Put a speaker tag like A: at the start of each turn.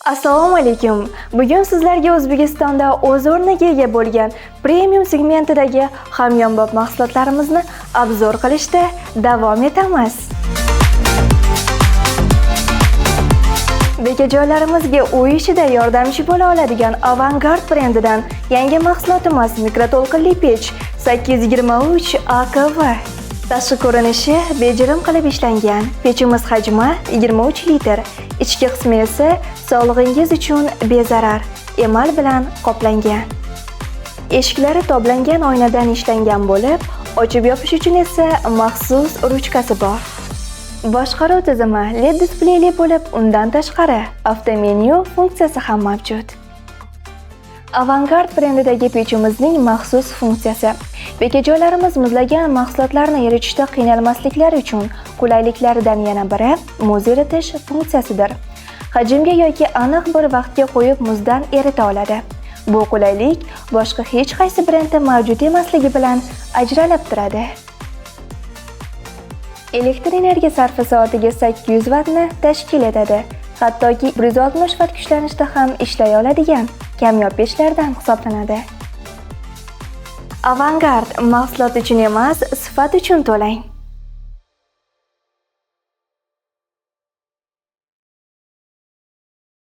A: Assalomu alaykum. Bugun sizlarga O'zbekistonda o'z o'rniga ega bo'lgan premium segmentidagi hamyonbop mahsulotlarimizni obzor qilishda davom etamiz. Bekajoylarimizga uy ishida yordamchi bo'la oladigan Avangard brendidan yangi mahsulotimiz mikroto'lqinli pech 823 AKV. Tashqi ko'rinishi bejirim qilib ishlangan. Pechimiz hajmi 23 litr. Ichki qismi esa sog'lig'ingiz uchun bezarar emal bilan qoplangan. Eshiklari toblangan oynadan ishlangan bo'lib, ochib yopish uchun esa maxsus ruchkasi bor. Boshqaruv tizimi LED displeyli bo'lib, undan tashqari avtomenyu funksiyasi ham mavjud. Avangard brendidagi pechimizning maxsus funksiyasi. Bekajoylarimiz muzlagan mahsulotlarni eritishda qiynalmasliklari uchun qulayliklaridan yana biri muz eritish funksiyasidir. Hajmga yoki aniq bir vaqtga qo'yib muzdan erita oladi. Bu qulaylik boshqa hech qaysi brendda mavjud emasligi bilan ajralib turadi. Elektr energiya sarfi soatiga 800 vattni tashkil etadi. Hattoki 160 vatt kuchlanishda ham ishlay oladigan kamyob pechlardan hisoblanadi. Avangard mahsulot uchun emas, sifat uchun to'lang.